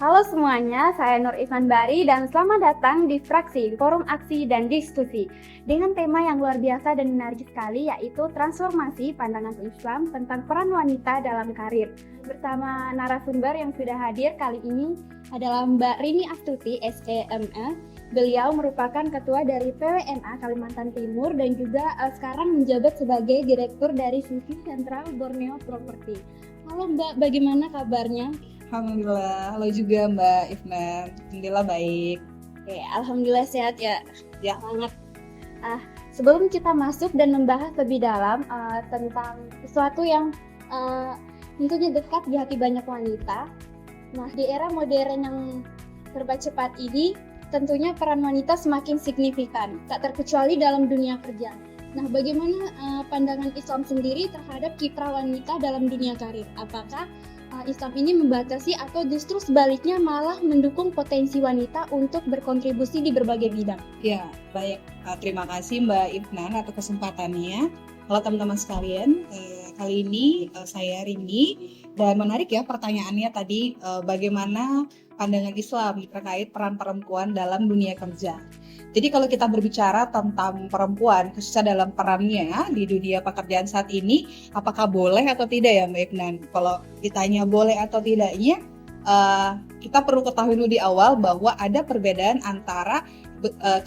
Halo semuanya, saya Nur Ivan Bari dan selamat datang di Fraksi, Forum Aksi dan Diskusi dengan tema yang luar biasa dan menarik sekali, yaitu transformasi pandangan Islam tentang peran wanita dalam karir. Bersama narasumber yang sudah hadir kali ini adalah Mbak Rini Astuti, SEME. Beliau merupakan ketua dari PWNA Kalimantan Timur dan juga sekarang menjabat sebagai direktur dari Sufi Sentral Borneo Property. Halo Mbak, bagaimana kabarnya? Alhamdulillah, halo juga Mbak Ifna. Alhamdulillah baik. Oke, alhamdulillah sehat ya. Ya. Banget. Sebelum kita masuk dan membahas lebih dalam tentang sesuatu yang tentunya dekat di hati banyak wanita. Nah, di era modern yang serba cepat ini, tentunya peran wanita semakin signifikan, tak terkecuali dalam dunia kerja. Nah, bagaimana pandangan Islam sendiri terhadap kiprah wanita dalam dunia karir? Apakah Islam ini membatasi atau justru sebaliknya malah mendukung potensi wanita untuk berkontribusi di berbagai bidang? Ya, baik. Terima kasih Mbak Ifnan atas kesempatannya. Halo teman-teman sekalian, kali ini saya Rini dan menarik ya pertanyaannya tadi bagaimana pandangan Islam terkait peran perempuan dalam dunia kerja. Jadi kalau kita berbicara tentang perempuan, khususnya dalam perannya di dunia pekerjaan saat ini, apakah boleh atau tidak ya Mbak Ifnan? Kalau ditanya boleh atau tidaknya, kita perlu ketahui dulu di awal bahwa ada perbedaan antara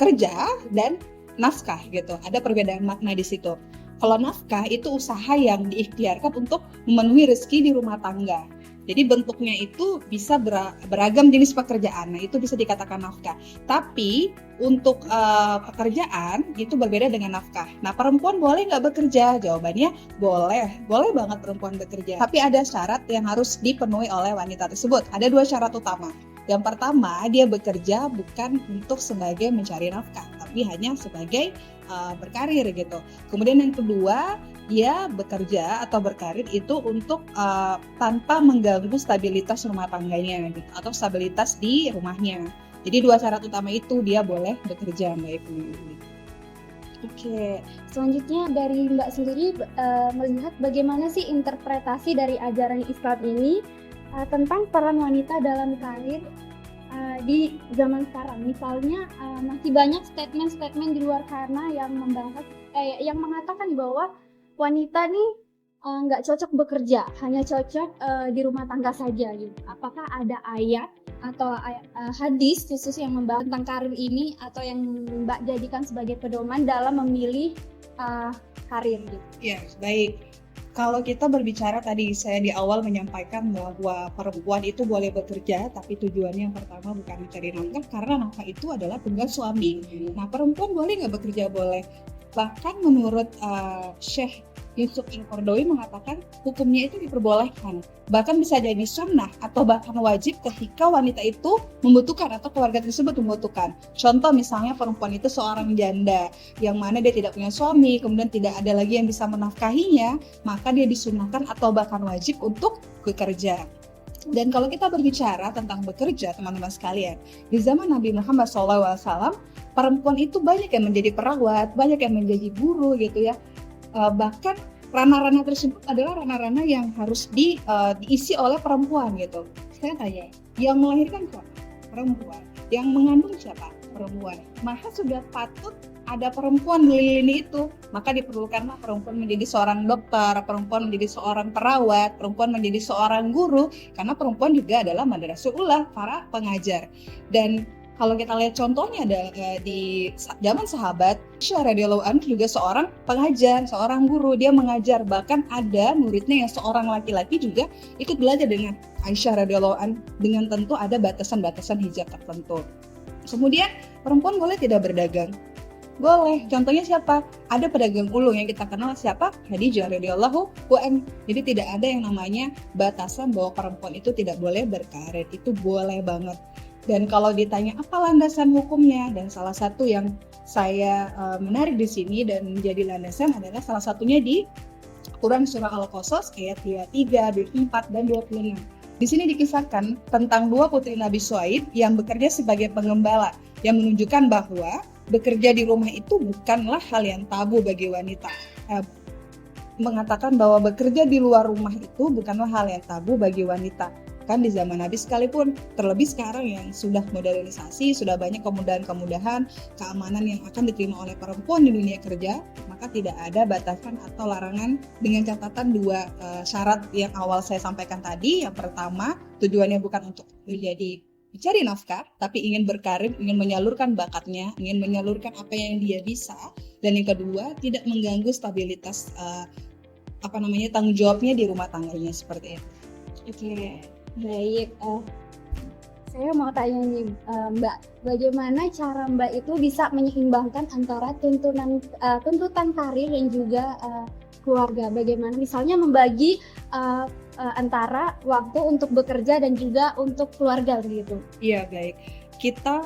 kerja dan nafkah gitu. Ada perbedaan makna di situ. Kalau nafkah itu usaha yang diikhtiarkan untuk memenuhi rezeki di rumah tangga. Jadi bentuknya itu bisa beragam jenis pekerjaan, nah itu bisa dikatakan nafkah. Tapi untuk pekerjaan itu berbeda dengan nafkah. Nah perempuan boleh nggak bekerja? Jawabannya boleh banget perempuan bekerja. Tapi ada syarat yang harus dipenuhi oleh wanita tersebut. Ada 2 syarat utama. Yang pertama, dia bekerja bukan untuk sebagai mencari nafkah, tapi hanya sebagai berkarir gitu. Kemudian yang kedua, dia bekerja atau berkarir itu untuk tanpa mengganggu stabilitas rumah tangganya gitu, atau stabilitas di rumahnya. Jadi 2 syarat utama itu dia boleh bekerja, Mbak Ibu. Oke, selanjutnya dari Mbak sendiri melihat bagaimana sih interpretasi dari ajaran Islam ini tentang peran wanita dalam karir di zaman sekarang. Misalnya masih banyak statement-statement di luar sana yang membahas, yang mengatakan bahwa wanita nih nggak cocok bekerja, hanya cocok di rumah tangga saja gitu. Apakah ada ayat atau hadis khusus yang membahas tentang karir ini atau yang Mbak jadikan sebagai pedoman dalam memilih karir gitu? Ya, baik. Kalau kita berbicara tadi saya di awal menyampaikan bahwa perempuan itu boleh bekerja, tapi tujuannya yang pertama bukan mencari nafkah karena nafkah itu adalah tugas suami. Nah perempuan boleh nggak bekerja? Boleh. Bahkan menurut Syekh Yusuf Al-Qaradawi mengatakan hukumnya itu diperbolehkan. Bahkan bisa jadi sunnah atau bahkan wajib ketika wanita itu membutuhkan atau keluarga tersebut membutuhkan. Contoh misalnya perempuan itu seorang janda yang mana dia tidak punya suami, kemudian tidak ada lagi yang bisa menafkahinya, maka dia disunnahkan atau bahkan wajib untuk bekerja. Dan kalau kita berbicara tentang bekerja, teman-teman sekalian, di zaman Nabi Muhammad SAW, perempuan itu banyak yang menjadi perawat, banyak yang menjadi guru gitu ya. Bahkan ranah-ranah tersebut adalah ranah-ranah yang harus diisi oleh perempuan gitu. Saya tanya, yang melahirkan siapa? Perempuan. Yang mengandung siapa? Perempuan. Maka sudah patut ada perempuan di lini itu. Maka diperlukanlah perempuan menjadi seorang dokter, perempuan menjadi seorang perawat, perempuan menjadi seorang guru, karena perempuan juga adalah madrasahullah, para pengajar. Dan kalau kita lihat contohnya ada di zaman sahabat, Aisyah radhiyallahu anha juga seorang pengajar, seorang guru, dia mengajar. Bahkan ada muridnya yang seorang laki-laki juga ikut belajar dengan Aisyah radhiyallahu anha, dengan tentu ada batasan-batasan hijab tertentu. Kemudian perempuan boleh tidak berdagang? Boleh. Contohnya siapa? Ada pedagang ulung yang kita kenal siapa? Khadijah radhiyallahu anha. Jadi tidak ada yang namanya batasan bahwa perempuan itu tidak boleh berkarir. Itu boleh banget. Dan kalau ditanya apa landasan hukumnya, dan salah satu yang saya menarik di sini dan menjadi landasan adalah salah satunya di Quran surah Al-Qasas ayat 23, 24, dan 26. Di sini dikisahkan tentang 2 putri Nabi Syuaib yang bekerja sebagai pengembala, yang menunjukkan bahwa bekerja di rumah itu bukanlah hal yang tabu bagi wanita. Mengatakan bahwa bekerja di luar rumah itu bukanlah hal yang tabu bagi wanita. bahkan di zaman Nabi sekalipun, terlebih sekarang yang sudah modernisasi, sudah banyak kemudahan-kemudahan keamanan yang akan diterima oleh perempuan di dunia kerja, maka tidak ada batasan atau larangan dengan catatan dua syarat yang awal saya sampaikan tadi. Yang pertama, tujuannya bukan untuk menjadi mencari nafkah, tapi ingin berkarir, ingin menyalurkan bakatnya, ingin menyalurkan apa yang dia bisa. Dan yang kedua, tidak mengganggu stabilitas tanggung jawabnya di rumah tangganya, seperti itu. Oke, baik. Saya mau tanya nih, Mbak, bagaimana cara Mbak itu bisa menyeimbangkan antara tuntutan karir dan juga keluarga? Bagaimana misalnya membagi antara waktu untuk bekerja dan juga untuk keluarga gitu? Iya, baik. Kita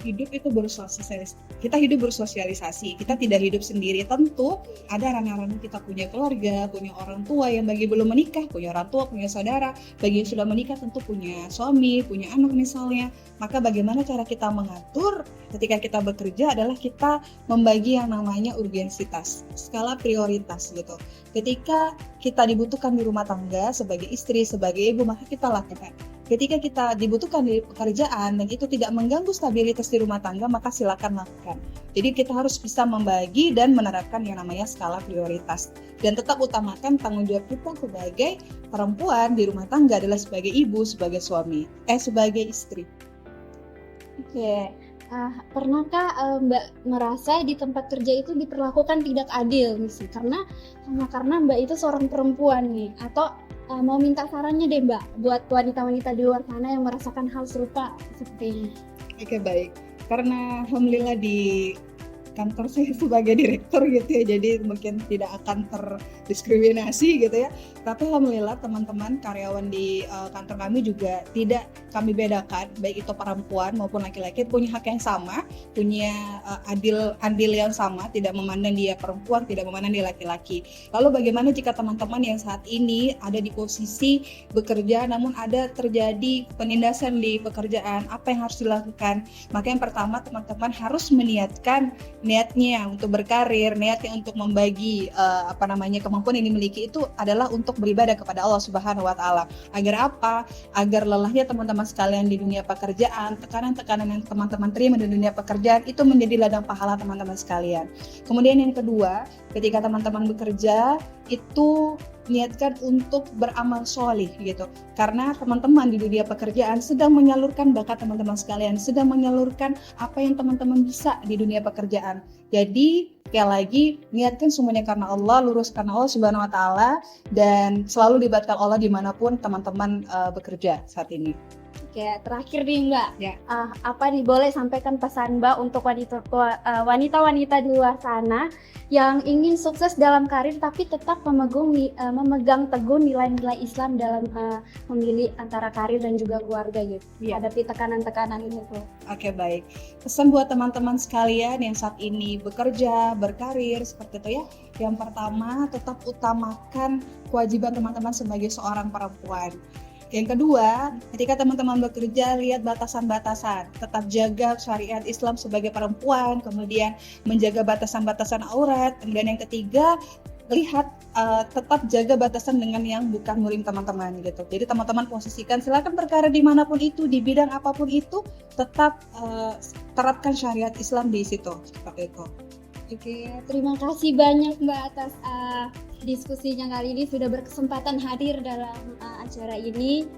hidup itu bersosialisasi. Kita tidak hidup sendiri. Tentu ada ranah-ranah kita punya keluarga, punya orang tua yang bagi belum menikah, punya orang tua, punya saudara. Bagi yang sudah menikah tentu punya suami, punya anak misalnya. Maka bagaimana cara kita mengatur ketika kita bekerja adalah kita membagi yang namanya urgensitas, skala prioritas gitu. Ketika kita dibutuhkan di rumah tangga sebagai istri, sebagai ibu, maka kita lakukan. Ketika kita dibutuhkan di pekerjaan dan itu tidak mengganggu stabilitas di rumah tangga, maka silakan lakukan. Jadi kita harus bisa membagi dan menerapkan yang namanya skala prioritas. Dan tetap utamakan tanggung jawab kita sebagai perempuan di rumah tangga adalah sebagai ibu, sebagai sebagai istri. Oke, pernahkah Mbak merasa di tempat kerja itu diperlakukan tidak adil misalnya karena Mbak itu seorang perempuan nih, atau mau minta sarannya deh Mbak buat wanita-wanita di luar sana yang merasakan hal serupa seperti ini? Oke, baik. Karena alhamdulillah di kantor saya sebagai direktur gitu ya, jadi mungkin tidak akan terdiskriminasi gitu ya. Tapi alhamdulillah teman-teman karyawan di kantor kami juga tidak kami bedakan, baik itu perempuan maupun laki-laki punya hak yang sama, punya andil yang sama, tidak memandang dia perempuan, tidak memandang dia laki-laki. Lalu bagaimana jika teman-teman yang saat ini ada di posisi bekerja namun ada terjadi penindasan di pekerjaan, apa yang harus dilakukan? Maka yang pertama, teman-teman harus meniatkan niatnya untuk berkarir, niatnya untuk membagi kemampuan yang dimiliki itu adalah untuk beribadah kepada Allah Subhanahu wa taala. Agar apa? Agar lelahnya teman-teman sekalian di dunia pekerjaan, tekanan-tekanan yang teman-teman terima di dunia pekerjaan itu menjadi ladang pahala teman-teman sekalian. Kemudian yang kedua, ketika teman-teman bekerja itu niatkan untuk beramal sholih gitu, karena teman-teman di dunia pekerjaan sedang menyalurkan bakat teman-teman sekalian, sedang menyalurkan apa yang teman-teman bisa di dunia pekerjaan. Jadi sekali lagi, niatkan semuanya karena Allah, lurus karena Allah Subhanahu wa taala, dan selalu libatkan Allah dimanapun teman-teman bekerja saat ini. Oke, terakhir nih Mbak, Ya. apa nih boleh sampaikan pesan Mbak untuk wanita-wanita di luar sana yang ingin sukses dalam karir tapi tetap memegang teguh nilai-nilai Islam dalam memilih antara karir dan juga keluarga gitu, hadapi tekanan-tekanan ini tuh. Oke, baik. Pesan buat teman-teman sekalian yang saat ini bekerja, berkarir seperti itu ya. Yang pertama, tetap utamakan kewajiban teman-teman sebagai seorang perempuan. Yang kedua, ketika teman-teman bekerja, lihat batasan-batasan. Tetap jaga syariat Islam sebagai perempuan, kemudian menjaga batasan-batasan aurat. Kemudian yang ketiga, lihat tetap jaga batasan dengan yang bukan murim teman-teman gitu. Jadi teman-teman posisikan, silakan berkarir dimanapun itu, di bidang apapun itu, tetap terapkan syariat Islam di situ, seperti itu. Oke, terima kasih banyak Mbak atas diskusinya kali ini, sudah berkesempatan hadir dalam acara ini.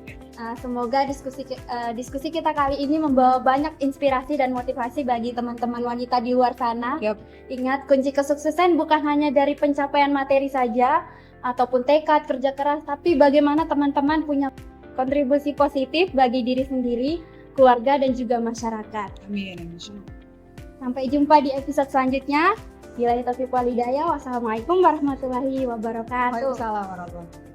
Semoga diskusi kita kali ini membawa banyak inspirasi dan motivasi bagi teman-teman wanita di luar sana. Yep. Ingat, kunci kesuksesan bukan hanya dari pencapaian materi saja ataupun tekad kerja keras, tapi bagaimana teman-teman punya kontribusi positif bagi diri sendiri, keluarga, dan juga masyarakat. Amin. Sampai jumpa di episode selanjutnya. Billahi taufiq wal hidayah. Wassalamualaikum warahmatullahi wabarakatuh. Waalaikumsalam warahmatullahi wabarakatuh.